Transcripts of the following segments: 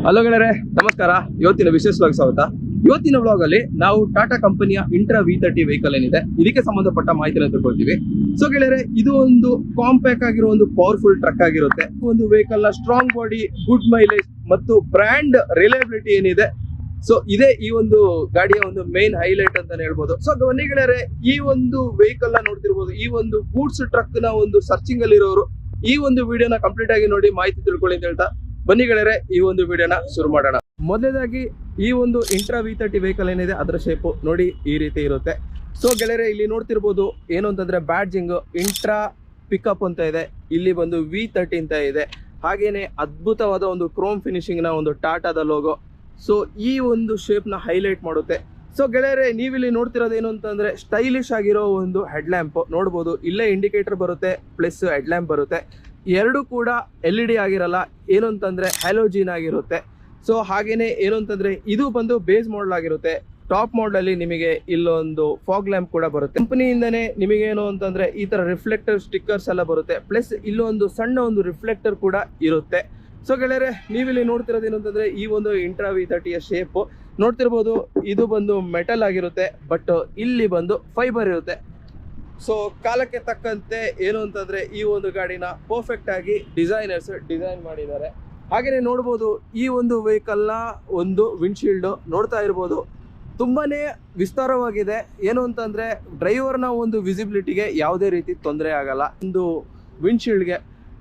Hello ಗೆಳೆಯರೆ, ನಮಸ್ಕಾರ. ಇವತ್ತಿನ ವಿಶೇಷ ವ್ಲಾಗ್ ಸ್ವಾಗತ. ಇವತ್ತಿನ ವ್ಲಾಗ್ ಅಲ್ಲಿ ನಾವು ಟಾಟಾ ಕಂಪನಿಯ ಇಂಟ್ರಾ V30 ವೆಹಿಕಲ್ ಏನಿದೆ ಇದಕ್ಕೆ ಸಂಬಂಧಪಟ್ಟ ಮಾಹಿತಿನ ತಿಳ್ಕೊಳ್ತೀವಿ. ಸೊ ಗೆಳೆಯರೆ, ಇದು ಒಂದು ಕಾಂಪ್ಯಾಕ್ಟ್ ಆಗಿರೋ ಒಂದು ಪವರ್ಫುಲ್ ಟ್ರಕ್ ಆಗಿರುತ್ತೆ. ಒಂದು ವೆಹಿಕಲ್ ನ ಸ್ಟ್ರಾಂಗ್ ಬಾಡಿ, ಗುಡ್ ಮೈಲೇಜ್ ಮತ್ತು ಬ್ರ್ಯಾಂಡ್ ರಿಲಯಬಿಲಿಟಿ ಏನಿದೆ, ಸೊ ಇದೇ ಈ ಒಂದು ಗಾಡಿಯ ಒಂದು ಮೇನ್ ಹೈಲೈಟ್ ಅಂತಾನೆ ಹೇಳ್ಬೋದು. ಸೊ ಬನ್ನಿ ಗೆಳೆಯರೆ, ಈ ಒಂದು ವೆಹಿಕಲ್ ನ ನೋಡ್ತಿರ್ಬೋದು. ಈ ಒಂದು ಗೂಡ್ಸ್ ಟ್ರಕ್ ನ ಒಂದು ಸರ್ಚಿಂಗ್ ಅಲ್ಲಿ ಇರೋರು ಈ ಒಂದು ವಿಡಿಯೋನ ಕಂಪ್ಲೀಟ್ ಆಗಿ ನೋಡಿ ಮಾಹಿತಿ ತಿಳ್ಕೊಳ್ಳಿ ಅಂತ ಹೇಳ್ತಾ ಬನ್ನಿ ಗೆಳೆಯರೆ, ಈ ಒಂದು ವಿಡಿಯೋನ ಶುರು ಮಾಡೋಣ. ಮೊದಲನೇದಾಗಿ ಈ ಒಂದು ಇಂಟ್ರಾ V30 ವೆಹಿಕಲ್ ಏನಿದೆ ಅದರ ಶೇಪ್ ನೋಡಿ ಈ ರೀತಿ ಇರುತ್ತೆ. ಸೊ ಗೆಳೆಯರೆ, ಇಲ್ಲಿ ನೋಡ್ತಿರ್ಬೋದು ಏನು ಅಂತಂದ್ರೆ ಬ್ಯಾಡ್ಜಿಂಗ್ ಇಂಟ್ರಾ ಪಿಕಪ್ ಅಂತ ಇದೆ, ಇಲ್ಲಿ ಬಂದು V30 ಅಂತ ಇದೆ. ಹಾಗೇನೆ ಅದ್ಭುತವಾದ ಒಂದು ಕ್ರೋಮ್ ಫಿನಿಶಿಂಗ್ ನ ಒಂದು ಟಾಟಾದ ಲೋಗೋ. ಸೊ ಈ ಒಂದು ಶೇಪ್ ನ ಹೈಲೈಟ್ ಮಾಡುತ್ತೆ. ಸೊ ಗೆಳೆಯರೆ, ನೀವಿಲ್ಲಿ ನೋಡ್ತಿರೋದು ಏನು ಅಂತಂದ್ರೆ ಸ್ಟೈಲಿಶ್ ಆಗಿರೋ ಒಂದು ಹೆಡ್ ಲ್ಯಾಂಪ್ ನೋಡ್ಬೋದು. ಇಲ್ಲೇ ಇಂಡಿಕೇಟರ್ ಬರುತ್ತೆ ಪ್ಲಸ್ ಹೆಡ್ ಲ್ಯಾಂಪ್ ಬರುತ್ತೆ. ಎರಡು ಕೂಡ LED ಆಗಿರಲ್ಲ, ಏನು ಅಂತಂದ್ರೆ ಹ್ಯಾಲೋಜಿನ್ ಆಗಿರುತ್ತೆ. ಸೊ ಹಾಗೇನೆ ಏನು ಅಂತಂದ್ರೆ ಇದು ಬಂದು ಬೇಸ್ ಮಾಡಲ್ ಆಗಿರುತ್ತೆ. ಟಾಪ್ ಮಾಡಲ್ ಅಲ್ಲಿ ನಿಮಗೆ ಇಲ್ಲೊಂದು ಫಾಗ್ ಲ್ಯಾಂಪ್ ಕೂಡ ಬರುತ್ತೆ. ಕಂಪನಿಯಿಂದನೇ ನಿಮಗೆ ಏನು ಅಂತಂದ್ರೆ ಈ ತರ ರಿಫ್ಲೆಕ್ಟರ್ ಸ್ಟಿಕ್ಕರ್ಸ್ ಎಲ್ಲ ಬರುತ್ತೆ. ಪ್ಲಸ್ ಇಲ್ಲೊಂದು ಸಣ್ಣ ಒಂದು ರಿಫ್ಲೆಕ್ಟರ್ ಕೂಡ ಇರುತ್ತೆ. ಸೊ ಗೆಳೆಯರೆ, ನೀವಿಲ್ಲಿ ನೋಡ್ತಿರೋದು ಏನು ಅಂತಂದ್ರೆ ಈ ಒಂದು ಇಂಟ್ರಾ V30ಯ ಶೇಪ್ ನೋಡ್ತಿರ್ಬೋದು. ಇದು ಬಂದು ಮೆಟಲ್ ಆಗಿರುತ್ತೆ, ಬಟ್ ಇಲ್ಲಿ ಬಂದು ಫೈಬರ್ ಇರುತ್ತೆ. ಸೊ ಕಾಲಕ್ಕೆ ತಕ್ಕಂತೆ ಏನು ಅಂತಂದ್ರೆ ಈ ಒಂದು ಗಾಡಿನ ಪರ್ಫೆಕ್ಟ್ ಆಗಿ ಡಿಸೈನರ್ಸ್ ಡಿಸೈನ್ ಮಾಡಿದ್ದಾರೆ. ಹಾಗೇನೆ ನೋಡ್ಬೋದು ಈ ಒಂದು ವೆಹಿಕಲ್ ನ ಒಂದು ವಿಂಡ್ಶೀಲ್ಡ್ ನೋಡ್ತಾ ಇರ್ಬೋದು, ತುಂಬಾನೇ ವಿಸ್ತಾರವಾಗಿದೆ. ಏನು ಅಂತಂದ್ರೆ ಡ್ರೈವರ್ನ ಒಂದು ವಿಸಿಬಿಲಿಟಿಗೆ ಯಾವುದೇ ರೀತಿ ತೊಂದರೆ ಆಗಲ್ಲ. ಒಂದು ವಿಂಡ್ಶೀಲ್ಡ್ಗೆ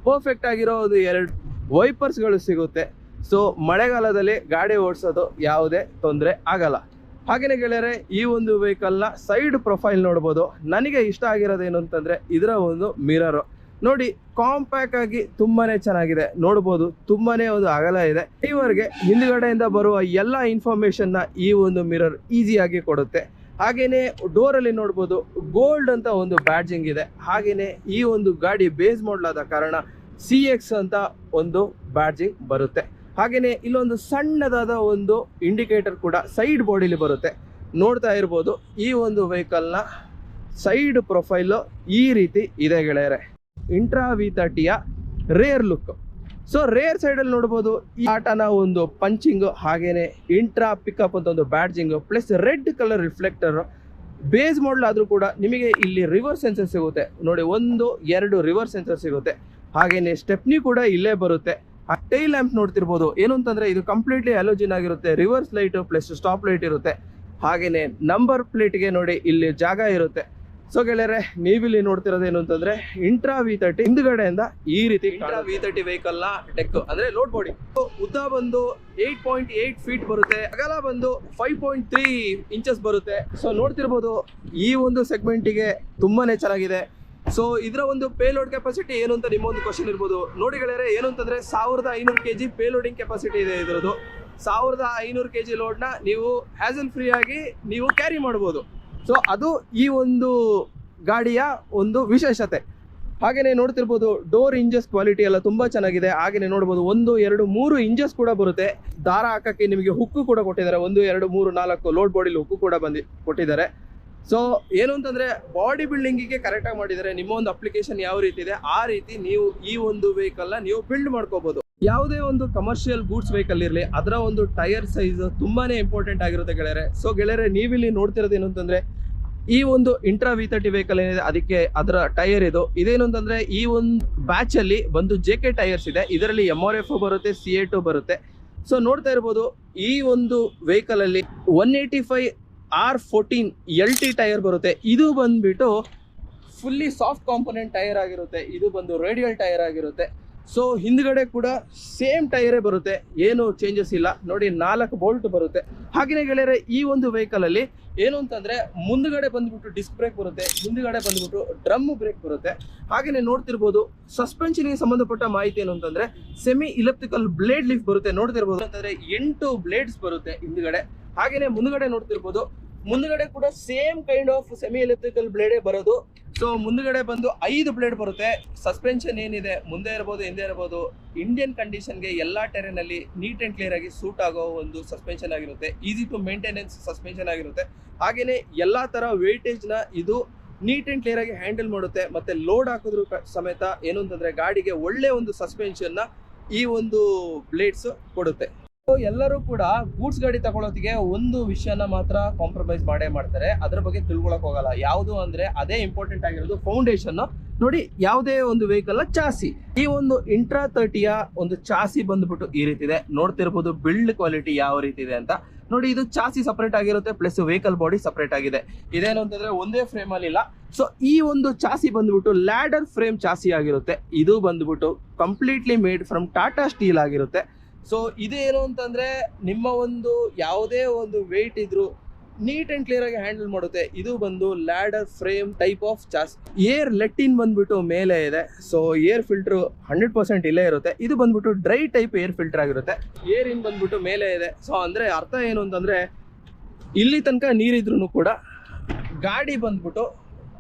ಪರ್ಫೆಕ್ಟ್ ಆಗಿರೋ ಒಂದು 2 ವೈಪರ್ಸ್ಗಳು ಸಿಗುತ್ತೆ. ಸೊ ಮಳೆಗಾಲದಲ್ಲಿ ಗಾಡಿ ಓಡಿಸೋದು ಯಾವುದೇ ತೊಂದರೆ ಆಗಲ್ಲ. ಹಾಗೇನೆ ಗೆಳೆಯರೆ, ಈ ಒಂದು ವೆಹಿಕಲ್ ನ ಸೈಡ್ ಪ್ರೊಫೈಲ್ ನೋಡ್ಬೋದು. ನನಗೆ ಇಷ್ಟ ಆಗಿರೋದೇನು ಅಂತಂದ್ರೆ ಇದರ ಒಂದು ಮಿರರ್ ನೋಡಿ, ಕಾಂಪ್ಯಾಕ್ಟ್ ಆಗಿ ತುಂಬಾನೇ ಚೆನ್ನಾಗಿದೆ. ನೋಡ್ಬೋದು ತುಂಬಾನೇ ಒಂದು ಅಗಲ ಇದೆ. ಡ್ರೈವರ್ಗೆ ಹಿಂದ್ಗಡೆಯಿಂದ ಬರುವ ಎಲ್ಲ ಇನ್ಫಾರ್ಮೇಶನ್ ನ ಈ ಒಂದು ಮಿರರ್ ಈಸಿಯಾಗಿ ಕೊಡುತ್ತೆ. ಹಾಗೇನೆ ಡೋರ್ ಅಲ್ಲಿ ನೋಡ್ಬೋದು ಗೋಲ್ಡ್ ಅಂತ ಒಂದು ಬ್ಯಾಡ್ಜಿಂಗ್ ಇದೆ. ಹಾಗೇನೆ ಈ ಒಂದು ಗಾಡಿ ಬೇಸ್ ಮಾಡಲ್ ಆದ ಕಾರಣ CX ಅಂತ ಒಂದು ಬ್ಯಾಡ್ಜಿಂಗ್ ಬರುತ್ತೆ. ಹಾಗೇನೆ ಇಲ್ಲೊಂದು ಸಣ್ಣದಾದ ಒಂದು ಇಂಡಿಕೇಟರ್ ಕೂಡ ಸೈಡ್ ಬಾಡಿಲಿ ಬರುತ್ತೆ. ನೋಡ್ತಾ ಇರ್ಬೋದು ಈ ಒಂದು ವೆಹಿಕಲ್ ನ ಸೈಡ್ ಪ್ರೊಫೈಲ್ ಈ ರೀತಿ ಇದೆ ಗೆಳೆಯರೆ. ಇಂಟ್ರಾ V30ಯ rear look. So rear side ಅಲ್ಲಿ ನೋಡ್ಬೋದು ಈ ಟಾಟಾನ ಒಂದು ಪಂಚಿಂಗ್, ಹಾಗೇನೆ ಇಂಟ್ರಾ ಪಿಕಪ್ ಅಂತ ಒಂದು badging plus red colour reflector. Base model ಆದ್ರೂ ಕೂಡ ನಿಮಗೆ ಇಲ್ಲಿ ರಿವರ್ಸ್ ಸೆನ್ಸರ್ ಸಿಗುತ್ತೆ ನೋಡಿ, 1 2 ರಿವರ್ಸ್ ಸೆನ್ಸರ್ ಸಿಗುತ್ತೆ. ಹಾಗೇನೆ ಸ್ಟೆಪ್ನಿ ಕೂಡ ಇಲ್ಲೇ ಬರುತ್ತೆ. ಆ ಟೈಲ್ ಲ್ಯಾಂಪ್ ನೋಡ್ತಿರ್ಬೋದು, ಏನು ಅಂತಂದ್ರೆ ಇದು ಕಂಪ್ಲೀಟ್ಲಿ ಹ್ಯಾಲೋಜಿನ್ ಆಗಿರುತ್ತೆ. Reverse light plus stop light ಇರುತ್ತೆ. ಹಾಗೇನೆ ನಂಬರ್ ಪ್ಲೇಟ್ಗೆ ನೋಡಿ ಇಲ್ಲಿ ಜಾಗ ಇರುತ್ತೆ. ಸೊ ಗೆಳೆಯರೆ, ನೀವಿಲ್ಲಿ ನೋಡ್ತಿರೋದು ಏನು ಅಂತಂದ್ರೆ ಇಂಟ್ರಾ V30 ಹಿಂದ್ಗಡೆಯಿಂದ ಈ ರೀತಿ ಇಂಟ್ರಾ V30 ವೆಹಿಕಲ್ ನ ಡೆಕ್ ಅಂದ್ರೆ ಲೋಡ್ ಬಾಡಿ ಉದ್ದ ಬಂದು 8.8 ಫೀಟ್ ಬರುತ್ತೆ. ಅಗಲ ಬಂದು 5.3 ಇಂಚಸ್ ಬರುತ್ತೆ. ಸೊ ನೋಡ್ತಿರ್ಬೋದು ಈ ಒಂದು ಸೆಗ್ಮೆಂಟಿಗೆ ತುಂಬಾನೇ ಚೆನ್ನಾಗಿದೆ. ಸೊ ಇದರ ಒಂದು ಪೇಲೋಡ್ ಕೆಪಾಸಿಟಿ ಏನು ಅಂತ ನಿಮ್ಮ ಒಂದು ಕ್ವಶನ್ ಇರ್ಬೋದು. ನೋಡಿ ಗೆಳೆಯರೆ, ಏನು ಅಂತಂದ್ರೆ 1500 kg ಪೇಲೋಡಿಂಗ್ ಕೆಪಾಸಿಟಿ ಇದೆ ಇದರದ್ದು. 1500 kg ಲೋಡ್ನ ನೀವು ಹ್ಯಾಸಲ್ ಫ್ರೀ ಆಗಿ ನೀವು ಕ್ಯಾರಿ ಮಾಡ್ಬೋದು. ಸೊ ಅದು ಈ ಒಂದು ಗಾಡಿಯ ಒಂದು ವಿಶೇಷತೆ. ಹಾಗೇನೆ ನೋಡ್ತಿರ್ಬೋದು ಡೋರ್ ಇಂಜಸ್ ಕ್ವಾಲಿಟಿ ಎಲ್ಲ ತುಂಬಾ ಚೆನ್ನಾಗಿದೆ. ಹಾಗೇನೆ ನೋಡ್ಬೋದು 1 2 3 ಇಂಜಸ್ ಕೂಡ ಬರುತ್ತೆ. ದಾರ ಹಾಕಕ್ಕೆ ನಿಮಗೆ ಹುಕ್ಕು ಕೂಡ ಕೊಟ್ಟಿದ್ದಾರೆ. 1 2 3 4 ಲೋಡ್ ಬಾಡಿಲಿ ಹುಕ್ಕು ಕೂಡ ಕೊಟ್ಟಿದ್ದಾರೆ. ಸೊ ಏನು ಅಂತಂದ್ರೆ ಬಾಡಿ ಬಿಲ್ಡಿಂಗಿಗೆ ಕರೆಕ್ಟ್ ಆಗಿ ಮಾಡಿದ್ದಾರೆ. ನಿಮ್ಮ ಒಂದು ಅಪ್ಲಿಕೇಶನ್ ಯಾವ ರೀತಿ ಇದೆ ಆ ರೀತಿ ನೀವು ಈ ಒಂದು ವೆಹಿಕಲ್ ನ ನೀವು ಬಿಲ್ಡ್ ಮಾಡ್ಕೋಬಹುದು. ಯಾವುದೇ ಒಂದು ಕಮರ್ಷಿಯಲ್ ಗೂಡ್ಸ್ ವೆಹಿಕಲ್ ಇರಲಿ, ಅದರ ಒಂದು ಟೈರ್ ಸೈಜ್ ತುಂಬಾನೇ ಇಂಪಾರ್ಟೆಂಟ್ ಆಗಿರುತ್ತೆ ಗೆಳೆಯರೆ. ಸೊ ಗೆಳೆಯರೆ, ನೀವಿಲ್ಲಿ ನೋಡ್ತಿರೋದು ಏನು ಅಂತಂದ್ರೆ ಈ ಒಂದು ಇಂಟ್ರಾ V30 ವೆಹಿಕಲ್ ಏನಿದೆ ಅದಕ್ಕೆ ಅದರ ಟೈರ್ ಇದೇನು ಅಂತಂದ್ರೆ ಈ ಒಂದು ಬ್ಯಾಚ್ ಅಲ್ಲಿ ಬಂದು JK ಟೈರ್ಸ್ ಇದೆ. ಇದರಲ್ಲಿ MRF ಬರುತ್ತೆ, CA2 ಬರುತ್ತೆ. ಸೊ ನೋಡ್ತಾ ಇರ್ಬೋದು ಈ ಒಂದು ವೆಹಿಕಲ್ ಅಲ್ಲಿ 185 R14 LT ಟೈರ್ ಬರುತ್ತೆ. ಇದು ಬಂದ್ಬಿಟ್ಟು ಫುಲ್ಲಿ ಸಾಫ್ಟ್ ಕಾಂಪೋನೆಂಟ್ ಟೈರ್ ಆಗಿರುತ್ತೆ. ಇದು ಬಂದು ರೇಡಿಯಲ್ ಟೈರ್ ಆಗಿರುತ್ತೆ. ಸೊ ಹಿಂದ್ಗಡೆ ಕೂಡ ಸೇಮ್ ಟೈರೇ ಬರುತ್ತೆ, ಏನು ಚೇಂಜಸ್ ಇಲ್ಲ. ನೋಡಿ 4 ಬೋಲ್ಟ್ ಬರುತ್ತೆ. ಹಾಗೆಯೇ ಗೆಳೆಯರೆ, ಈ ಒಂದು ವೆಹಿಕಲ್ ಅಲ್ಲಿ ಏನು ಅಂತಂದ್ರೆ ಮುಂದ್ಗಡೆ ಬಂದ್ಬಿಟ್ಟು ಡಿಸ್ಕ್ ಬ್ರೇಕ್ ಬರುತ್ತೆ, ಹಿಂದ್ಗಡೆ ಬಂದ್ಬಿಟ್ಟು ಡ್ರಮ್ ಬ್ರೇಕ್ ಬರುತ್ತೆ. ಹಾಗೇನೆ ನೋಡ್ತಿರ್ಬೋದು ಸಸ್ಪೆನ್ಷನ್ ಗೆ ಸಂಬಂಧಪಟ್ಟ ಮಾಹಿತಿ ಏನು ಅಂತಂದ್ರೆ ಸೆಮಿ ಇಲೆಕ್ಟ್ರಿಕಲ್ ಬ್ಲೇಡ್ ಲಿಫ್ಟ್ ಬರುತ್ತೆ. ನೋಡ್ತಿರ್ಬೋದು ಅಂತಂದ್ರೆ 8 ಬ್ಲೇಡ್ಸ್ ಬರುತ್ತೆ ಹಿಂದ್ಗಡೆ. ಹಾಗೇನೆ ಮುಂದ್ಗಡೆ ನೋಡ್ತಿರ್ಬೋದು, ಮುಂದ್ಗಡೆ ಕೂಡ same kind of semi electrical ಬ್ಲೇಡೇ ಬರೋದು. ಸೊ ಮುಂದ್ಗಡೆ ಬಂದು 5 ಬ್ಲೇಡ್ ಬರುತ್ತೆ. ಸಸ್ಪೆನ್ಷನ್ ಏನಿದೆ ಮುಂದೆ ಇರ್ಬೋದು ಹಿಂದೆ ಇರ್ಬೋದು, ಇಂಡಿಯನ್ ಕಂಡೀಷನ್ಗೆ ಎಲ್ಲ ಟೆರೆನ್ ಅಲ್ಲಿ ನೀಟ್ ಅಂಡ್ ಕ್ಲಿಯರ್ ಆಗಿ ಸೂಟ್ ಆಗೋ ಒಂದು ಸಸ್ಪೆನ್ಷನ್ ಆಗಿರುತ್ತೆ. ಈಸಿ ಟು ಮೇಂಟೆನೆನ್ಸ್ ಸಸ್ಪೆನ್ಷನ್ ಆಗಿರುತ್ತೆ. ಹಾಗೇನೆ ಎಲ್ಲಾ ತರ ವೇಟೇಜ್ ನ ಇದು ನೀಟ್ ಅಂಡ್ ಕ್ಲಿಯರ್ ಆಗಿ ಹ್ಯಾಂಡಲ್ ಮಾಡುತ್ತೆ. ಮತ್ತೆ ಲೋಡ್ ಹಾಕಿದ್ರು ಸಮೇತ ಏನು ಅಂತಂದ್ರೆ ಗಾಡಿಗೆ ಒಳ್ಳೆ ಒಂದು ಸಸ್ಪೆನ್ಷನ್ ನ ಈ ಒಂದು ಬ್ಲೇಡ್ಸ್ ಕೊಡುತ್ತೆ. ಎಲ್ಲರೂ ಕೂಡ ಗೂಡ್ಸ್ ಗಾಡಿ ತಗೊಳ್ಳೋದಿಗೆ ಒಂದು ವಿಷಯನ ಮಾತ್ರ ಕಾಂಪ್ರಮೈಸ್ ಮಾಡೇ ಮಾಡ್ತಾರೆ, ಅದ್ರ ಬಗ್ಗೆ ತಿಳ್ಕೊಳಕ್ ಹೋಗಲ್ಲ. ಯಾವುದು ಅಂದ್ರೆ ಅದೇ ಇಂಪಾರ್ಟೆಂಟ್ ಆಗಿರೋದು ಫೌಂಡೇಶನ್. ನೋಡಿ, ಯಾವುದೇ ಒಂದು ವೆಹಿಕಲ್ ಚಾಸಿ, ಈ ಒಂದು ಇಂಟ್ರಾ 30ಯ ಒಂದು ಚಾಸಿ ಬಂದ್ಬಿಟ್ಟು ಈ ರೀತಿ ಇದೆ. ನೋಡ್ತಿರ್ಬೋದು ಬಿಲ್ಡ್ ಕ್ವಾಲಿಟಿ ಯಾವ ರೀತಿ ಇದೆ ಅಂತ. ನೋಡಿ, ಇದು ಚಾಸಿ ಸಪರೇಟ್ ಆಗಿರುತ್ತೆ, ಪ್ಲಸ್ ವೆಹಿಕಲ್ ಬಾಡಿ ಸಪರೇಟ್ ಆಗಿದೆ. ಇದೇನು ಅಂತಂದ್ರೆ ಒಂದೇ ಫ್ರೇಮ್ ಅಲ್ಲಿ ಇಲ್ಲ. ಸೊ ಈ ಒಂದು ಚಾಸಿ ಬಂದ್ಬಿಟ್ಟು ಲ್ಯಾಡರ್ ಫ್ರೇಮ್ ಚಾಸಿ ಆಗಿರುತ್ತೆ. ಇದು ಬಂದ್ಬಿಟ್ಟು completely made from Tata steel ಆಗಿರುತ್ತೆ. ಸೊ ಇದೇನು ಅಂತಂದ್ರೆ ನಿಮ್ಮ ಒಂದು ಯಾವುದೇ ಒಂದು ವೆಯ್ಟ್ ಇದ್ರು ನೀಟ್ ಅಂಡ್ ಕ್ಲಿಯರ್ ಆಗಿ ಹ್ಯಾಂಡಲ್ ಮಾಡುತ್ತೆ. ಇದು ಬಂದು ladder frame type of chassis. Air ಲೆಟ್ಟಿನ್ ಬಂದ್ಬಿಟ್ಟು ಮೇಲೆ ಇದೆ. ಸೊ ಏರ್ ಫಿಲ್ಟರ್ 100% ಇಲ್ಲೇ ಇರುತ್ತೆ. ಇದು ಬಂದ್ಬಿಟ್ಟು ಡ್ರೈ ಟೈಪ್ ಏರ್ ಫಿಲ್ಟರ್ ಆಗಿರುತ್ತೆ. ಏರ್ ಇನ್ ಬಂದ್ಬಿಟ್ಟು ಮೇಲೆ ಇದೆ. ಸೊ ಅಂದ್ರೆ ಅರ್ಥ ಏನು ಅಂತಂದ್ರೆ ಇಲ್ಲಿ ತನಕ ನೀರಿದ್ರು ಕೂಡ ಗಾಡಿ ಬಂದ್ಬಿಟ್ಟು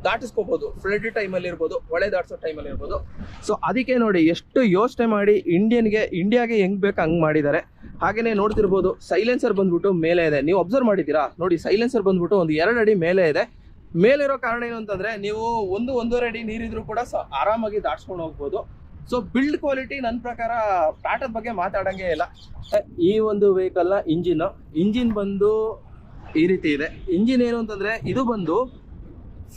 ದಾಟಿಸ್ಕೋಬಹುದು. ಫ್ಲಡ್ ಟೈಮಲ್ಲಿ ಇರ್ಬೋದು, ಹೊಳೆ ದಾಟಿಸೋ ಟೈಮಲ್ಲಿ ಇರ್ಬೋದು. ಸೊ ಅದಕ್ಕೆ ನೋಡಿ ಎಷ್ಟು ಯೋಚನೆ ಮಾಡಿ ಇಂಡಿಯಾಗೆ ಹೆಂಗ್ ಬೇಕು ಹಂಗ್ ಮಾಡಿದ್ದಾರೆ. ಹಾಗೇನೆ ನೋಡ್ತಿರ್ಬೋದು ಸೈಲೆನ್ಸರ್ ಬಂದ್ಬಿಟ್ಟು ಮೇಲೆ ಇದೆ. ನೀವು ಅಬ್ಸರ್ವ್ ಮಾಡಿದ್ದೀರಾ? ನೋಡಿ, ಸೈಲೆನ್ಸರ್ ಬಂದ್ಬಿಟ್ಟು ಒಂದು 2 ಅಡಿ ಮೇಲೆ ಇದೆ. ಮೇಲಿರೋ ಕಾರಣ ಏನು ಅಂತಂದ್ರೆ ನೀವು 1-1.5 ಅಡಿ ನೀರಿದ್ರು ಕೂಡ ಆರಾಮಾಗಿ ದಾಟ್ಸ್ಕೊಂಡು ಹೋಗ್ಬೋದು. ಸೊ ಬಿಲ್ಡ್ ಕ್ವಾಲಿಟಿ ನನ್ನ ಪ್ರಕಾರ ಟಾಟಾದ ಬಗ್ಗೆ ಮಾತಾಡಂಗೆ ಇಲ್ಲ. ಈ ಒಂದು ವೆಹಿಕಲ್ ನ ಇಂಜಿನ್ ಬಂದು ಈ ರೀತಿ ಇದೆ. ಇಂಜಿನ್ ಏನು ಅಂತಂದ್ರೆ ಇದು ಬಂದು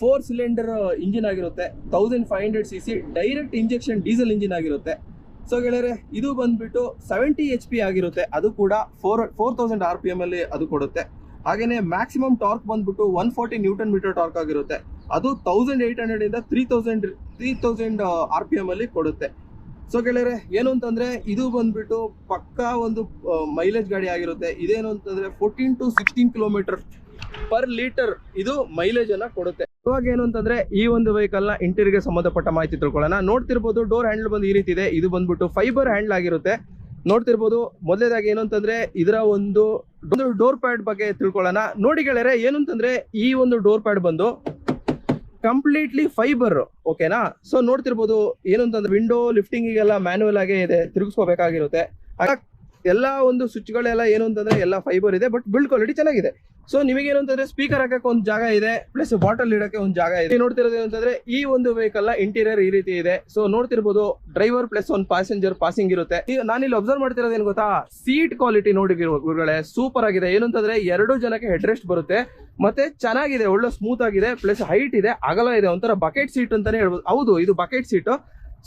4 ಸಿಲಿಂಡರ್ ಇಂಜಿನ್ ಆಗಿರುತ್ತೆ. 1500cc direct injection diesel engine ಆಗಿರುತ್ತೆ. ಸೊ ಗೆಳೆಯರೆ, ಇದು ಬಂದ್ಬಿಟ್ಟು 70 HP ಆಗಿರುತ್ತೆ. ಅದು ಕೂಡ 4000 RPM ಅಲ್ಲಿ ಅದು ಕೊಡುತ್ತೆ. ಹಾಗೇನೆ ಮ್ಯಾಕ್ಸಿಮಮ್ ಟಾರ್ಕ್ ಬಂದ್ಬಿಟ್ಟು 140 Nm ಟಾರ್ಕ್ ಆಗಿರುತ್ತೆ. ಅದು 1800 ಇಂದ 3000 RPM ಅಲ್ಲಿ ಕೊಡುತ್ತೆ. ಸೊ ಗೆಳೆಯರೆ, ಏನು ಅಂತಂದ್ರೆ ಇದು ಬಂದ್ಬಿಟ್ಟು ಪಕ್ಕಾ ಒಂದು ಮೈಲೇಜ್ ಗಾಡಿ ಆಗಿರುತ್ತೆ. ಇದೇನು ಅಂತಂದ್ರೆ 14 to 16 ಕಿಲೋಮೀಟರ್ ಪರ್ ಲೀಟರ್ ಇದು ಮೈಲೇಜ್ ಅನ್ನ ಕೊಡುತ್ತೆ. ಇವಾಗ ಏನು ಅಂತಂದ್ರೆ ಈ ಒಂದು ವೆಹಿಕಲ್ ನ ಇಂಟೀರಿಯರ್ಗೆ ಸಂಬಂಧಪಟ್ಟ ಮಾಹಿತಿ ತಿಳ್ಕೊಳ್ಳೋಣ. ನೋಡ್ತಿರ್ಬೋದು ಡೋರ್ ಹ್ಯಾಂಡಲ್ ಬಂದು ಈ ರೀತಿ ಇದೆ. ಇದು ಬಂದ್ಬಿಟ್ಟು ಫೈಬರ್ ಹ್ಯಾಂಡಲ್ ಆಗಿರುತ್ತೆ. ನೋಡ್ತಿರ್ಬೋದು ಮೊದಲೇದಾಗಿ ಏನು ಅಂತಂದ್ರೆ ಇದರ ಒಂದು ಡೋರ್ ಪ್ಯಾಡ್ ಬಗ್ಗೆ ತಿಳ್ಕೊಳ್ಳೋಣ. ನೋಡಿ ಗೆಳೆಯರೆ, ಏನು ಅಂತಂದ್ರೆ ಈ ಒಂದು ಡೋರ್ ಪ್ಯಾಡ್ ಬಂದು ಕಂಪ್ಲೀಟ್ಲಿ ಫೈಬರ್, ಓಕೆನಾ. ಸೊ ನೋಡ್ತಿರ್ಬೋದು ಏನು ಅಂತಂದ್ರೆ ವಿಂಡೋ ಲಿಫ್ಟಿಂಗಿಗೆಲ್ಲ ಮ್ಯಾನ್ಯುವಲ್ ಆಗೇ ಇದೆ, ತಿರುಗಿಸ್ಕೋಬೇಕಾಗಿರುತ್ತೆ. ಎಲ್ಲ ಒಂದು ಸ್ವಿಚ್ಗಳೆಲ್ಲ ಏನು ಅಂತಂದ್ರೆ ಎಲ್ಲ ಫೈಬರ್ ಇದೆ, ಬಟ್ ಬಿಲ್ಡ್ ಕ್ವಾಲಿಟಿ ಚೆನ್ನಾಗಿದೆ. ಸೊ ನಿಮಗೆ ಏನು ಅಂತಂದ್ರೆ ಸ್ಪೀಕರ್ ಹಾಕಕ್ಕೆ ಒಂದು ಜಾಗ ಇದೆ, ಪ್ಲಸ್ ಬಾಟಲ್ ಇಡಕ್ಕೆ ಒಂದು ಜಾಗ ಇದೆ. ನೋಡ್ತಿರೋದು ಏನಂತಂದ್ರೆ ಈ ಒಂದು ವೆಹಿಕಲ್ ನ ಇಂಟೀರಿಯರ್ ಈ ರೀತಿ ಇದೆ. ಸೊ ನೋಡ್ತಿರ್ಬೋದು ಡ್ರೈವರ್ ಪ್ಲಸ್ ಒಂದು ಪ್ಯಾಸೆಂಜರ್ ಪಾಸಿಂಗ್ ಇರುತ್ತೆ. ನಾನಿಲ್ಲಿ ಅಬ್ಸರ್ವ್ ಮಾಡ್ತಿರೋದು ಏನು ಗೊತ್ತಾ, ಸೀಟ್ ಕ್ವಾಲಿಟಿ ನೋಡಿ ಗುರುಗಳೇ, ಸೂಪರ್ ಆಗಿದೆ. ಏನು ಅಂತಂದ್ರೆ 2 ಜನಕ್ಕೆ ಹೆಡ್ ರೆಸ್ಟ್ ಬರುತ್ತೆ, ಮತ್ತೆ ಚೆನ್ನಾಗಿದೆ, ಒಳ್ಳೆ ಸ್ಮೂತ್ ಆಗಿದೆ, ಪ್ಲಸ್ ಹೈಟ್ ಇದೆ, ಅಗಲ ಇದೆ. ಒಂಥರ ಬಕೆಟ್ ಸೀಟ್ ಅಂತಾನೆ ಹೇಳ್ಬೋದು. ಹೌದು, ಇದು ಬಕೆಟ್ ಸೀಟ್.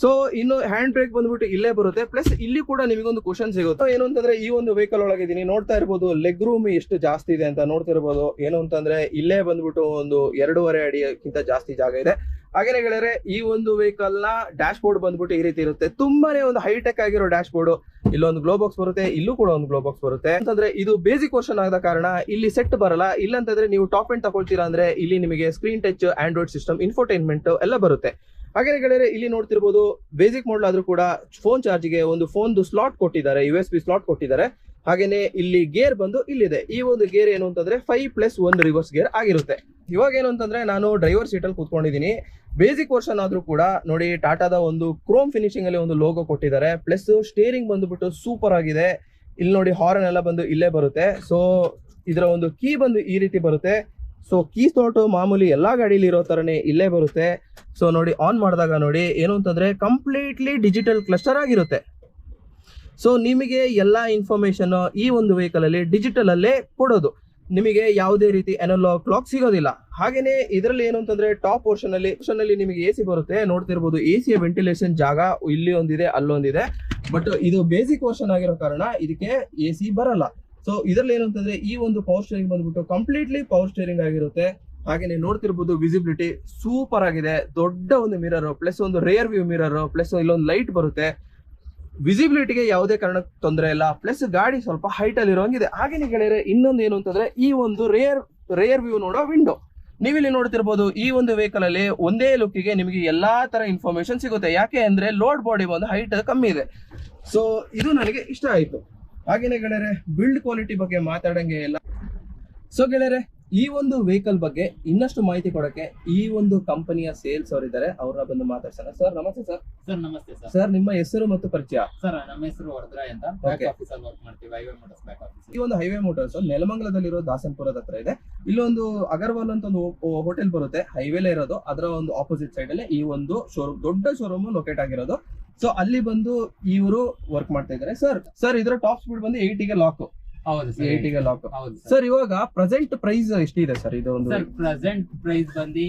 ಸೊ ಇನ್ನು ಹ್ಯಾಂಡ್ ಬ್ರೇಕ್ ಬಂದ್ಬಿಟ್ಟು ಇಲ್ಲೇ ಬರುತ್ತೆ, ಪ್ಲಸ್ ಇಲ್ಲಿ ಕೂಡ ನಿಮಗೊಂದು ಕುಶನ್ ಸಿಗುತ್ತೆ. ಏನು ಅಂತಂದ್ರೆ ಈ ಒಂದು ವೆಹಿಕಲ್ ಒಳಗಿದ್ದೀನಿ, ನೋಡ್ತಾ ಇರ್ಬೋದು ಲೆಗ್ ರೂಮ್ ಎಷ್ಟು ಜಾಸ್ತಿ ಇದೆ ಅಂತ ನೋಡ್ತಿರ್ಬೋದು. ಏನು ಅಂತಂದ್ರೆ ಇಲ್ಲೇ ಬಂದ್ಬಿಟ್ಟು ಒಂದು 2.5 ಅಡಿಗಿಂತ ಜಾಸ್ತಿ ಜಾಗ ಇದೆ. ಹಾಗೇನೆ ಗೆಳೆಯರೆ, ಈ ಒಂದು ವೆಹಿಕಲ್ ನ ಡ್ಯಾಶ್ ಬೋರ್ಡ್ ಬಂದ್ಬಿಟ್ಟು ಈ ರೀತಿ ಇರುತ್ತೆ. ತುಂಬಾನೇ ಒಂದು ಹೈಟೆಕ್ ಆಗಿರೋ ಡ್ಯಾಶ್ ಬೋರ್ಡ್. ಇಲ್ಲೊಂದು ಗ್ಲೋ ಬಾಕ್ಸ್ ಬರುತ್ತೆ, ಇಲ್ಲೂ ಕೂಡ ಒಂದು ಗ್ಲೋ ಬಾಕ್ಸ್ ಬರುತ್ತೆ. ಅಂತಂದ್ರೆ ಇದು ಬೇಸಿಕ್ ವರ್ಷನ್ ಆದ ಕಾರಣ ಇಲ್ಲಿ ಸೆಟ್ ಬರಲ್ಲ. ಇಲ್ಲಂತಂದ್ರೆ ನೀವು ಟಾಪ್ ಎಂಡ್ ತಗೊಳ್ತೀರಾ ಅಂದ್ರೆ ಇಲ್ಲಿ ನಿಮಗೆ screen touch, Android system, infotainment ಎಲ್ಲ ಬರುತ್ತೆ. ಹಾಗೆ ಗೆಳೆಯರೆ, ಇಲ್ಲಿ ನೋಡ್ತಿರ್ಬೋದು ಬೇಸಿಕ್ ಮಾಡಲ್ ಆದ್ರೂ ಕೂಡ ಫೋನ್ ಚಾರ್ಜ್ಗೆ ಒಂದು ಫೋನ್ ಸ್ಲಾಟ್ ಕೊಟ್ಟಿದ್ದಾರೆ, USB ಸ್ಲಾಟ್ ಕೊಟ್ಟಿದ್ದಾರೆ. ಹಾಗೇನೆ ಇಲ್ಲಿ ಗೇರ್ ಬಂದು ಇಲ್ಲಿದೆ. ಈ ಒಂದು ಗೇರ್ ಏನು ಅಂತಂದ್ರೆ 5+1 ರಿವರ್ಸ್ ಗೇರ್ ಆಗಿರುತ್ತೆ. ಇವಾಗ ಏನು ಅಂತಂದ್ರೆ ನಾನು ಡ್ರೈವರ್ ಸೀಟ್ ಅಲ್ಲಿ ಕೂತ್ಕೊಂಡಿದ್ದೀನಿ. ಬೇಸಿಕ್ ವರ್ಷನ್ ಆದ್ರೂ ಕೂಡ ನೋಡಿ ಟಾಟಾದ ಒಂದು ಕ್ರೋಮ್ ಫಿನಿಶಿಂಗ್ ಅಲ್ಲಿ ಒಂದು ಲೋಗೋ ಕೊಟ್ಟಿದ್ದಾರೆ. ಪ್ಲಸ್ ಸ್ಟೇರಿಂಗ್ ಬಂದ್ಬಿಟ್ಟು ಸೂಪರ್ ಆಗಿದೆ. ಇಲ್ಲಿ ನೋಡಿ ಹಾರ್ನ್ ಎಲ್ಲ ಬಂದು ಇಲ್ಲೇ ಬರುತ್ತೆ. ಸೊ ಇದರ ಒಂದು ಕೀ ಬಂದು ಈ ರೀತಿ ಬರುತ್ತೆ. ಸೊ ಕೀ ಸ್ಲಾಟ್ ಮಾಮೂಲಿ ಎಲ್ಲಾ ಗಾಡಿಲಿ ಇರೋ ತರನೇ ಇಲ್ಲೇ ಬರುತ್ತೆ. ಸೊ ನೋಡಿ ಆನ್ ಮಾಡಿದಾಗ ನೋಡಿ ಏನು ಅಂತಂದ್ರೆ ಕಂಪ್ಲೀಟ್ಲಿ ಡಿಜಿಟಲ್ ಕ್ಲಸ್ಟರ್ ಆಗಿರುತ್ತೆ. ಸೊ ನಿಮಗೆ ಎಲ್ಲಾ ಇನ್ಫಾರ್ಮೇಶನ್ ಈ ಒಂದು ವೆಹಿಕಲ್ ಅಲ್ಲಿ ಡಿಜಿಟಲ್ ಅಲ್ಲೇ ಕೊಡೋದು. ನಿಮಗೆ ಯಾವುದೇ ರೀತಿ ಅನಲಾಗ್ ಕ್ಲಾಕ್ ಸಿಗೋದಿಲ್ಲ. ಹಾಗೇನೆ ಇದರಲ್ಲಿ ಏನು ಅಂತಂದ್ರೆ ಟಾಪ್ ಪೋರ್ಷನ್ ಅಲ್ಲಿ ನಿಮಗೆ AC ಬರುತ್ತೆ. ನೋಡ್ತಿರ್ಬೋದು AC ವೆಂಟಿಲೇಷನ್ ಜಾಗ ಇಲ್ಲಿ ಒಂದಿದೆ, ಅಲ್ಲೊಂದಿದೆ. ಬಟ್ ಇದು ಬೇಸಿಕ್ ವರ್ಷನ್ ಆಗಿರೋ ಕಾರಣ ಇದಕ್ಕೆ AC ಬರಲ್ಲ. ಸೊ ಇದರಲ್ಲಿ ಏನು ಅಂತಂದ್ರೆ ಈ ಒಂದು ಪವರ್ ಸ್ಟೇರಿಂಗ್ ಬಂದ್ಬಿಟ್ಟು ಕಂಪ್ಲೀಟ್ಲಿ ಪವರ್ ಸ್ಟೇರಿಂಗ್ ಆಗಿರುತ್ತೆ. ಹಾಗೇನೆ ನೋಡ್ತಿರ್ಬೋದು ವಿಸಿಬಿಲಿಟಿ ಸೂಪರ್ ಆಗಿದೆ. ದೊಡ್ಡ ಒಂದು ಮಿರರ್, ಪ್ಲಸ್ ಒಂದು ರೇರ್ ವ್ಯೂ ಮಿರರ್, ಪ್ಲಸ್ ಇಲ್ಲೊಂದು ಲೈಟ್ ಬರುತ್ತೆ. ವಿಸಿಬಿಲಿಟಿಗೆ ಯಾವುದೇ ಕಾರಣಕ್ಕೆ ತೊಂದರೆ ಇಲ್ಲ. ಪ್ಲಸ್ ಗಾಡಿ ಸ್ವಲ್ಪ ಹೈಟ್ ಅಲ್ಲಿ ಇರೋಂಗಿದೆ. ಹಾಗೇನೆ ಗೆಳೆಯರೆ, ಇನ್ನೊಂದು ಏನು ಅಂತಂದ್ರೆ ಈ ಒಂದು ರೇರ್ ವ್ಯೂ ನೋಡೋ ವಿಂಡೋ. ನೀವಿಲ್ಲಿ ನೋಡ್ತಿರ್ಬೋದು ಈ ಒಂದು ವೆಹಿಕಲ್ ಅಲ್ಲಿ ಒಂದೇ ಲುಕ್ಕಿಗೆ ನಿಮಗೆ ಎಲ್ಲಾ ತರ ಇನ್ಫಾರ್ಮೇಶನ್ ಸಿಗುತ್ತೆ. ಯಾಕೆ ಅಂದ್ರೆ ಲೋಡ್ ಬಾಡಿ ಒಂದು ಹೈಟ್ ಕಮ್ಮಿ ಇದೆ. ಸೊ ಇದು ನನಗೆ ಇಷ್ಟ ಆಯ್ತು. ಹಾಗೇನೆ ಗೆಳೆಯರೆ, ಬಿಲ್ಡ್ ಕ್ವಾಲಿಟಿ ಬಗ್ಗೆ ಮಾತಾಡಂಗೆ ಇಲ್ಲ. ಸೊ ಗೆಳೆಯರೆ, ಈ ಒಂದು ವೆಹಿಕಲ್ ಬಗ್ಗೆ ಇನ್ನಷ್ಟು ಮಾಹಿತಿ ಕೊಡಕ್ಕೆ ಈ ಒಂದು ಕಂಪನಿಯ ಸೇಲ್ಸ್ ಅವರು ಇದ್ದಾರೆ, ಅವ್ರನ್ನ ಬಂದು ಮಾತಾಡ್ಸೋಣ. ಸರ್ ನಮಸ್ತೆ. ಸರ್ ನಮಸ್ತೆ ಸರ್. ಸರ್ ನಿಮ್ಮ ಹೆಸರು ಮತ್ತು ಪರಿಚಯ. ಸರ್ ನಮ್ಮ ಹೆಸರು ವರದ್ರಾಯ್ ಅಂತ, ಬ್ಯಾಕ್ ಆಫೀಸ್ ಅಲ್ಲಿ ವರ್ಕ್ ಮಾಡ್ತೀವಿ, ಹೈವೇ ಮೋಟರ್ಸ್ ಬ್ಯಾಕ್ ಆಫೀಸ್. ಈ ಒಂದು ಹೈವೇ ಮೋಟರ್ಸ್ ನೆಲಮಂಗಲದಲ್ಲಿರೋ ದಾಸನ್ಪುರದ ಹತ್ರ ಇದೆ. ಇಲ್ಲೊಂದು ಅಗರ್ವಾಲ್ ಅಂತ ಒಂದು ಹೋಟೆಲ್ ಬರುತ್ತೆ, ಹೈವೇಲೆ ಇರೋದು. ಅದರ ಒಂದು ಆಪೋಸಿಟ್ ಸೈಡ್ ಅಲ್ಲಿ ಈ ಒಂದು ಶೋರೂಮ್, ದೊಡ್ಡ ಶೋರೂಮ್ ಲೊಕೇಟ್ ಆಗಿರೋದು. ಸೊ ಅಲ್ಲಿ ಬಂದು ಇವರು ವರ್ಕ್ ಮಾಡ್ತಾ ಇದ್ದಾರೆ. ಸರ್ ಇದರ ಟಾಪ್ ಸ್ಪೀಡ್ ಬಂದು 80 ಗೆ ಲಾಕ್. ಹೌದು ಸರ್, 80 ಗೆ ಲಾಕ್. ಹೌದು ಸರ್ ಇವಾಗ ಪ್ರೆಸೆಂಟ್ ಪ್ರೈಸ್ ಎಷ್ಟಿದೆ ಸರ್ ಇದು ಒಂದು? ಸರ್ ಪ್ರೆಸೆಂಟ್ ಪ್ರೈಸ್ ಬಂದು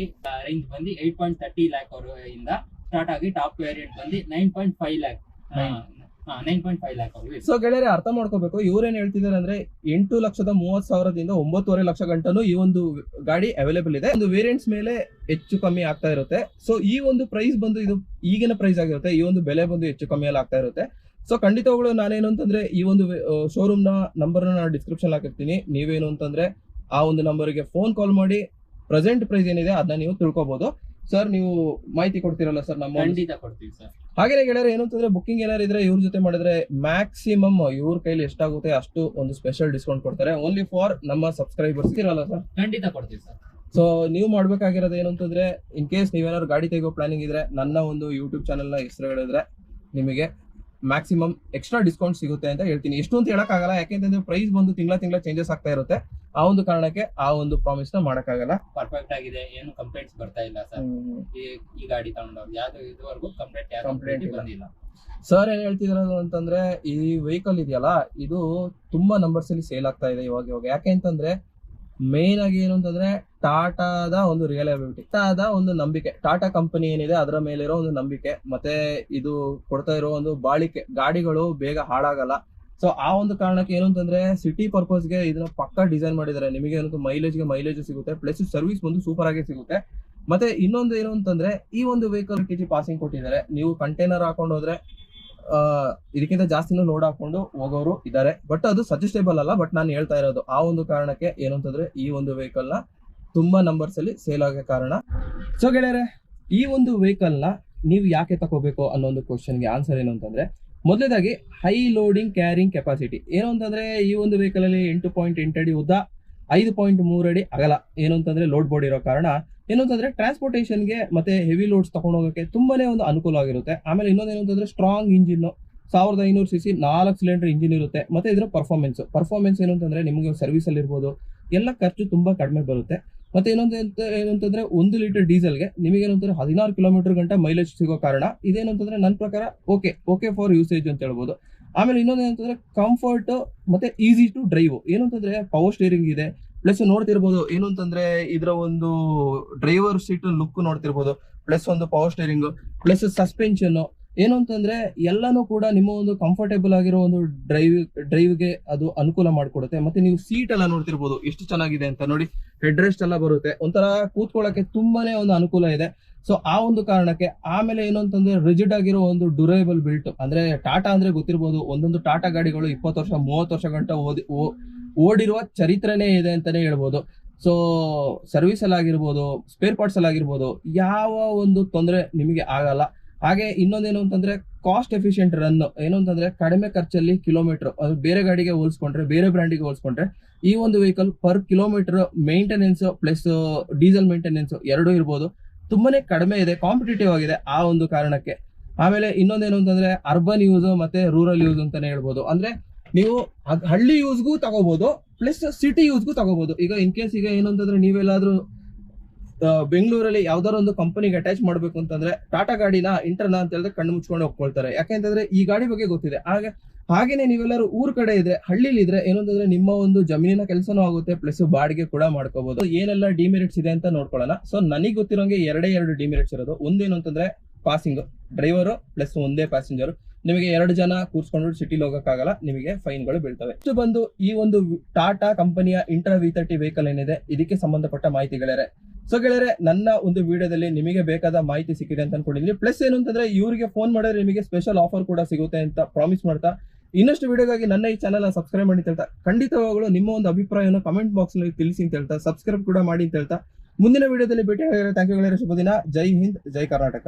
ರೇಂಜ್ ಬಂದು 8.30 lakh ಇಂದ ಸ್ಟಾರ್ಟ್ ಆಗಿ ಟಾಪ್ ವೇರಿಯಂಟ್ ಬಂದು 9.5 lakh. 9.5 lakh ಅವ್ರಿಗೆ. ಸೊ ಗೆಳೆಯರೆ ಅರ್ಥ ಮಾಡ್ಕೋಬೇಕು, ಇವ್ರೇನ್ ಹೇಳ್ತಿದ್ದಾರೆ ಅಂದ್ರೆ 8,30,000ದಿಂದ 9.5 ಲಕ್ಷ ಗಂಟನು ಈ ಒಂದು ಗಾಡಿ ಅವೈಲೇಬಲ್ ಇದೆ. ಒಂದು ವೇರಿಯಂಟ್ಸ್ ಮೇಲೆ ಹೆಚ್ಚು ಕಮ್ಮಿ ಆಗ್ತಾ ಇರುತ್ತೆ. ಸೊ ಈ ಒಂದು ಪ್ರೈಸ್ ಬಂದು ಇದು ಈಗಿನ ಪ್ರೈಸ್ ಆಗಿರುತ್ತೆ, ಈ ಒಂದು ಬೆಲೆ ಬಂದು ಹೆಚ್ಚು ಕಮ್ಮಿ ಆಗ್ತಾ ಇರುತ್ತೆ. ಸೊ ಖಂಡಿತವಾಗ್ಲು ನಾನೇನು ಅಂತಂದ್ರೆ ಈ ಒಂದು ಶೋರೂಮ್ ನ ನಂಬರ್ ನಾನು ಡಿಸ್ಕ್ರಿಪ್ಷನ್ ಹಾಕಿರ್ತೀನಿ. ನೀವೇನು ಅಂತಂದ್ರೆ ಆ ಒಂದು ನಂಬರ್ಗೆ ಫೋನ್ ಕಾಲ್ ಮಾಡಿ ಪ್ರೆಸೆಂಟ್ ಪ್ರೈಸ್ ಏನಿದೆ ಅದನ್ನ ನೀವು ತಿಳ್ಕೊಬಹುದು. ಸರ್ ನೀವು ಮಾಹಿತಿ ಕೊಡ್ತೀರಲ್ಲ ಸರ್? ನಮ್ಮ ಖಂಡಿತ ಕೊಡ್ತೀವಿ ಸರ್. ಹಾಗೇನೆ ಗೆಳೆಯರೆ ಏನು ಅಂತಂದ್ರೆ ಬುಕ್ಕಿಂಗ್ ಏನಾರು ಇದ್ರೆ ಇವ್ರ ಜೊತೆ ಮಾಡಿದ್ರೆ ಮ್ಯಾಕ್ಸಿಮಮ್ ಇವ್ರ ಕೈಲಿ ಎಷ್ಟಾಗುತ್ತೆ ಅಷ್ಟು ಒಂದು ಸ್ಪೆಷಲ್ ಡಿಸ್ಕೌಂಟ್ ಕೊಡ್ತಾರೆ, ಓನ್ಲಿ ಫಾರ್ ನಮ್ಮ ಸಬ್ಸ್ಕ್ರೈಬರ್ಸ್ ಇರಲ್ಲ ಸರ್? ಖಂಡಿತ ಕೊಡ್ತೀವಿ ಸರ್. ಸೊ ನೀವು ಮಾಡ್ಬೇಕಾಗಿರೋದು ಏನು ಅಂತಂದ್ರೆ ಇನ್ ಕೇಸ್ ನೀವೇನಾದ್ರು ಗಾಡಿ ತೆಗೋ ಪ್ಲಾನಿಂಗ್ ಇದ್ರೆ ನನ್ನ ಒಂದು ಯೂಟ್ಯೂಬ್ ಚಾನಲ್ ನ ಹೆಸರು ಹೇಳಿದ್ರೆ ನಿಮಗೆ ಮ್ಯಾಕ್ಸಿಮಮ್ ಎಕ್ಸ್ಟ್ರಾ ಡಿಸ್ಕೌಂಟ್ ಸಿಗುತ್ತೆ ಅಂತ ಹೇಳ್ತೀನಿ. ಎಷ್ಟು ಅಂತ ಹೇಳಕ್ಕಾಗಲ್ಲ, ಯಾಕೆಂತಂದ್ರೆ ಪ್ರೈಸ್ ಬಂದು ತಿಂಗಳ ಚೇಂಜಸ್ ಆಗ್ತಾ ಇರುತ್ತೆ. ಆ ಒಂದು ಕಾರಣಕ್ಕೆ ಆ ಒಂದು ಪ್ರಾಮಿಸ್ ನ ಮಾಡಕ್ಕಾಗಲ್ಲ. ಪರ್ಫೆಕ್ಟ್ ಆಗಿದೆ, ಏನು ಕಂಪ್ಲೇಂಟ್ಸ್ ಬರ್ತಾ ಇಲ್ಲ ಸರ್. ಈ ಗಾಡಿ ತಗೊಂಡವ್ರು ಯಾವ್ದು ಇದುವರೆಗೂ ಕಂಪ್ಲೇಂಟ್ ಬಂದಿಲ್ಲ. ಸರ್ ಏನ್ ಹೇಳ್ತಿದ್ರು ಅಂತಂದ್ರೆ ಈ ವೆಹಿಕಲ್ ಇದೆಯಲ್ಲ ಇದು ತುಂಬಾ ನಂಬರ್ಸ್ ಅಲ್ಲಿ ಸೇಲ್ ಆಗ್ತಾ ಇದೆ ಇವಾಗ. ಯಾಕೆ ಅಂತಂದ್ರೆ ಮೇನ್ ಆಗಿ ಏನು ಅಂತಂದ್ರೆ ಟಾಟಾದ ಒಂದು ರಿಯಲಬಿಲಿಟಿ, ಟಾಟಾದ ಒಂದು ನಂಬಿಕೆ, ಟಾಟಾ ಕಂಪನಿ ಏನಿದೆ ಅದರ ಮೇಲಿರೋ ಒಂದು ನಂಬಿಕೆ, ಮತ್ತೆ ಇದು ಕೊಡ್ತಾ ಇರೋ ಒಂದು ಬಾಳಿಕೆ, ಗಾಡಿಗಳು ಬೇಗ ಹಾಳಾಗಲ್ಲ. ಸೊ ಆ ಒಂದು ಕಾರಣಕ್ಕೆ ಏನು ಅಂತಂದ್ರೆ ಸಿಟಿ ಪರ್ಪಸ್ಗೆ ಇದನ್ನ ಪಕ್ಕಾ ಡಿಸೈನ್ ಮಾಡಿದ್ದಾರೆ. ನಿಮಗೆ ಏನಂತ ಮೈಲೇಜ್ ಸಿಗುತ್ತೆ, ಪ್ಲಸ್ ಸರ್ವಿಸ್ ಬಂದು ಸೂಪರ್ ಆಗಿ ಸಿಗುತ್ತೆ. ಮತ್ತೆ ಇನ್ನೊಂದು ಏನು ಅಂತಂದ್ರೆ ಈ ಒಂದು ವೆಹಿಕಲ್ ಕೆಜಿ ಪಾಸಿಂಗ್ ಕೊಟ್ಟಿದ್ದಾರೆ. ನೀವು ಕಂಟೈನರ್ ಹಾಕೊಂಡು ಹೋದ್ರೆ ಇದಕ್ಕಿಂತ ಜಾಸ್ತಿನೂ ಲೋಡ್ ಹಾಕೊಂಡು ಹೋಗೋರು ಇದ್ದಾರೆ, ಬಟ್ ಅದು ಸಜೆಸ್ಟೇಬಲ್ ಅಲ್ಲ. ಬಟ್ ನಾನು ಹೇಳ್ತಾ ಇರೋದು ಆ ಒಂದು ಕಾರಣಕ್ಕೆ ಏನು ಅಂತಂದ್ರೆ ಈ ಒಂದು ವೆಹಿಕಲ್ ನ ತುಂಬಾ ನಂಬರ್ಸ್ ಅಲ್ಲಿ ಸೇಲ್ ಆಗೋ ಕಾರಣ. ಸೊ ಗೆಳೆಯರೆ ಈ ಒಂದು ವೆಹಿಕಲ್ ನ ನೀವು ಯಾಕೆ ತಗೋಬೇಕು ಅನ್ನೋ ಒಂದು ಕ್ವಶನ್ಗೆ ಆನ್ಸರ್ ಏನು ಅಂತಂದ್ರೆ, ಮೊದಲನೇದಾಗಿ ಹೈ ಲೋಡಿಂಗ್ ಕ್ಯಾರಿಂಗ್ ಕೆಪಾಸಿಟಿ. ಏನು ಅಂತಂದ್ರೆ ಈ ಒಂದು ವೆಹಿಕಲ್ ಅಲ್ಲಿ 8.8 ಅಡಿ ಉದ್ದ, 5.3 ಅಡಿ ಅಗಲ ಏನು ಅಂತಂದ್ರೆ ಲೋಡ್ ಬೋರ್ಡ್ ಇರೋ ಕಾರಣ ಏನು ಅಂತಂದ್ರೆ ಟ್ರಾನ್ಸ್ಪೋರ್ಟೇಷನ್ಗೆ ಮತ್ತೆ ಹೆವಿ ಲೋಡ್ಸ್ ತಗೊಂಡು ಹೋಗೋಕೆ ತುಂಬಾನೇ ಒಂದು ಅನುಕೂಲ ಆಗಿರುತ್ತೆ. ಆಮೇಲೆ ಇನ್ನೊಂದೇನು ಅಂತಂದ್ರೆ strong engine, 1500 cc 4 cylinder engine ಇರುತ್ತೆ. ಮತ್ತೆ ಇದರ ಪರ್ಫಾರ್ಮೆನ್ಸ್ ಏನು ಅಂತಂದ್ರೆ ನಿಮಗೆ ಸರ್ವಿಸ್ ಅಲ್ಲಿ ಇರ್ಬೋದು, ಎಲ್ಲ ಖರ್ಚು ತುಂಬಾ ಕಡಿಮೆ ಬರುತ್ತೆ. ಮತ್ತೆ ಏನಂತಂದ್ರೆ 1 ಲೀಟರ್ ಡೀಸೆಲ್ಗೆ ನಿಮಗೆ ಏನಂತಂದ್ರೆ 16 ಕಿಲೋಮೀಟರ್ ಗಂಟೆ ಮೈಲೇಜ್ ಸಿಗೋ ಕಾರಣ ಇದೇನು ಅಂತಂದ್ರೆ ನನ್ನ ಪ್ರಕಾರ ಓಕೆ ಫಾರ್ ಯೂಸೇಜ್ ಅಂತ ಹೇಳ್ಬೋದು. ಆಮೇಲೆ ಇನ್ನೊಂದೇನಂತಂದ್ರೆ ಕಂಫರ್ಟ್ ಮತ್ತೆ ಈಸಿ ಟು ಡ್ರೈವ್. ಏನು ಅಂತಂದ್ರೆ ಪವರ್ ಸ್ಟೇರಿಂಗ್ ಇದೆ, ಪ್ಲಸ್ ನೋಡ್ತಿರ್ಬೋದು ಏನು ಅಂತಂದ್ರೆ ಇದರ ಒಂದು ಡ್ರೈವರ್ ಸೀಟ್ ಲುಕ್ ನೋಡ್ತಿರ್ಬೋದು, ಪ್ಲಸ್ ಒಂದು ಪವರ್ ಸ್ಟೇರಿಂಗ್, ಪ್ಲಸ್ ಸಸ್ಪೆನ್ಷನ್. ಏನು ಅಂತಂದ್ರೆ ಎಲ್ಲಾನು ಕೂಡ ನಿಮ್ಮ ಒಂದು ಕಂಫರ್ಟೇಬಲ್ ಆಗಿರೋ ಒಂದು ಡ್ರೈವ್ಗೆ ಅದು ಅನುಕೂಲ ಮಾಡಿಕೊಡುತ್ತೆ. ಮತ್ತೆ ನೀವು ಸೀಟ್ ಎಲ್ಲ ನೋಡ್ತಿರ್ಬೋದು ಎಷ್ಟು ಚೆನ್ನಾಗಿದೆ ಅಂತ ನೋಡಿ, ಹೆಡ್ ರೆಸ್ಟ್ ಎಲ್ಲ ಬರುತ್ತೆ, ಒಂಥರ ಕೂತ್ಕೊಳ್ಳೋಕೆ ತುಂಬಾನೇ ಒಂದು ಅನುಕೂಲ ಇದೆ. ಸೊ ಆ ಒಂದು ಕಾರಣಕ್ಕೆ. ಆಮೇಲೆ ಏನು ಅಂತಂದ್ರೆ ರಿಜಿಡ್ ಆಗಿರೋ ಒಂದು ಡ್ಯೂರೇಬಲ್ ಬಿಲ್ಟ್, ಅಂದ್ರೆ ಟಾಟಾ ಅಂದ್ರೆ ಗೊತ್ತಿರ್ಬೋದು, ಒಂದೊಂದು ಟಾಟಾ ಗಾಡಿಗಳು 20 ವರ್ಷ 30 ವರ್ಷ ಗಂಟ ಓಡಿರುವ ಚರಿತ್ರೆನೇ ಇದೆ ಅಂತಾನೆ ಹೇಳ್ಬೋದು. ಸೊ ಸರ್ವಿಸ್ ಅಲ್ಲಿ ಆಗಿರ್ಬೋದು, ಸ್ಪೇರ್ ಪಾರ್ಟ್ಸ್ ಅಲ್ಲಿ ಆಗಿರ್ಬೋದು, ಯಾವ ಒಂದು ತೊಂದರೆ ನಿಮಗೆ ಆಗಲ್ಲ. ಹಾಗೆ ಇನ್ನೊಂದೇನು ಅಂತಂದ್ರೆ ಕಾಸ್ಟ್ ಎಫಿಷಿಯಂಟ್ ರನ್. ಏನು ಅಂತಂದ್ರೆ ಕಡಿಮೆ ಖರ್ಚಲ್ಲಿ ಕಿಲೋಮೀಟರ್, ಅದು ಬೇರೆ ಗಾಡಿಗೆ ಹೋಲಿಸ್ಕೊಂಡ್ರೆ, ಬೇರೆ ಬ್ರ್ಯಾಂಡಿಗೆ ಹೋಲಿಸ್ಕೊಂಡ್ರೆ ಈ ಒಂದು vehicle per kilometre maintenance plus diesel maintenance ಎರಡೂ ಇರ್ಬೋದು, ತುಂಬಾನೇ ಕಡಿಮೆ ಇದೆ, ಕಾಂಪಿಟೇಟಿವ್ ಆಗಿದೆ ಆ ಒಂದು ಕಾರಣಕ್ಕೆ. ಆಮೇಲೆ ಇನ್ನೊಂದೇನು ಅಂತಂದ್ರೆ ಅರ್ಬನ್ ಯೂಸ್ ಮತ್ತೆ ರೂರಲ್ ಯೂಸ್ ಅಂತಾನೆ ಹೇಳ್ಬೋದು. ಅಂದ್ರೆ ನೀವು ಹಳ್ಳಿ ಯೂಸ್ಗೂ ತಗೋಬಹುದು, ಪ್ಲಸ್ ಸಿಟಿ ಯೂಸ್ಗೂ ತಗೋಬಹುದು. ಈಗ ಇನ್ ಕೇಸ್ ಈಗ ಏನು ಅಂತಂದ್ರೆ ನೀವೆಲ್ಲಾದ್ರೂ ಬೆಂಗಳೂರಲ್ಲಿ ಯಾವ್ದಾದ್ರು ಒಂದು ಕಂಪನಿಗೆ ಅಟ್ಯಾಚ್ ಮಾಡ್ಬೇಕು ಅಂತಂದ್ರೆ ಟಾಟಾ ಗಾಡಿನ ಇಂಟರ್ನಾ ಅಂತ ಹೇಳಿದ್ರೆ ಕಣ್ಣು ಮುಚ್ಕೊಂಡು ಹೋಗ್ಕೊಳ್ತಾರೆ. ಯಾಕೆಂತಂದ್ರೆ ಈ ಗಾಡಿ ಬಗ್ಗೆ ಗೊತ್ತಿದೆ. ಹಾಗೇನೆ ನೀವೆಲ್ಲರೂ ಊರ್ ಕಡೆ ಇದ್ರೆ, ಹಳ್ಳಿಲಿ ಇದ್ರೆ ಏನಂತಂದ್ರೆ ನಿಮ್ಮ ಒಂದು ಜಮೀನಿನ ಕೆಲಸನೂ ಆಗುತ್ತೆ, ಪ್ಲಸ್ ಬಾಡಿಗೆ ಕೂಡ ಮಾಡ್ಕೋಬಹುದು. ಏನೆಲ್ಲ ಡಿಮೆರಿಟ್ಸ್ ಇದೆ ಅಂತ ನೋಡ್ಕೊಳ್ಳೋಣ. ಸೊ ನನಗೆ ಗೊತ್ತಿರೋಂಗೆ 2 ಡಿಮೆರಿಟ್ಸ್ ಇರೋದು. ಒಂದೇನು ಅಂತಂದ್ರೆ ಪಾಸಿಂಗ್, ಡ್ರೈವರು ಪ್ಲಸ್ ಒಂದೇ ಪ್ಯಾಸೆಂಜರ್. ನಿಮಗೆ 2 ಜನ ಕೂರ್ಸ್ಕೊಂಡು ಸಿಟಿಲಿ ಹೋಗಕ್ಕಾಗಲ್ಲ, ನಿಮಗೆ ಫೈನ್ಗಳು ಬೀಳ್ತವೆ. ಇಷ್ಟು ಬಂದು ಈ ಒಂದು ಟಾಟಾ ಕಂಪನಿಯ ಇಂಟ್ರಾ V30 ವೆಹಿಕಲ್ ಏನಿದೆ ಇದಕ್ಕೆ ಸಂಬಂಧಪಟ್ಟ ಮಾಹಿತಿಗಳೇ. ಸೊ ಗೆಳೆಯರೆ ನನ್ನ ಒಂದು ವಿಡಿಯೋದಲ್ಲಿ ನಿಮಗೆ ಬೇಕಾದ ಮಾಹಿತಿ ಸಿಕ್ಕಿದೆ ಅಂತ ಅನ್ಕೊಂಡಿದ್ದೀನಿ. ಪ್ಲಸ್ ಏನು ಅಂತಂದ್ರೆ ಇವರಿಗೆ ಫೋನ್ ಮಾಡಿದ್ರೆ ನಿಮಗೆ ಸ್ಪೆಷಲ್ ಆಫರ್ ಕೂಡ ಸಿಗುತ್ತೆ ಅಂತ ಪ್ರಾಮಿಸ್ ಮಾಡ್ತಾ, ಇನ್ನಷ್ಟು ವಿಡಿಯೋಗಾಗಿ ನನ್ನ ಈ ಚಾನಲ್ ಸಬ್ಸ್ಕ್ರೈಬ್ ಮಾಡಿ ಅಂತ ಹೇಳ್ತಾ, ಖಂಡಿತವಾಗಲೂ ನಿಮ್ಮ ಒಂದು ಅಭಿಪ್ರಾಯವನ್ನು ಕಮೆಂಟ್ ಬಾಕ್ಸ್ ನಲ್ಲಿ ತಿಳಿಸಿ ಅಂತ ಹೇಳ್ತಾ, ಸಬ್ಸ್ಕ್ರೈಬ್ ಕೂಡ ಮಾಡಿ ಅಂತ ಹೇಳ್ತಾ, ಮುಂದಿನ ವಿಡಿಯೋದಲ್ಲಿ ಭೇಟಿ ಆಗಿರೋ. ಥ್ಯಾಂಕ್ ಯು ಗೆಳೆಯರೆ, ಶುಭ ದಿನ. ಜೈ ಹಿಂದ್, ಜೈ ಕರ್ನಾಟಕ.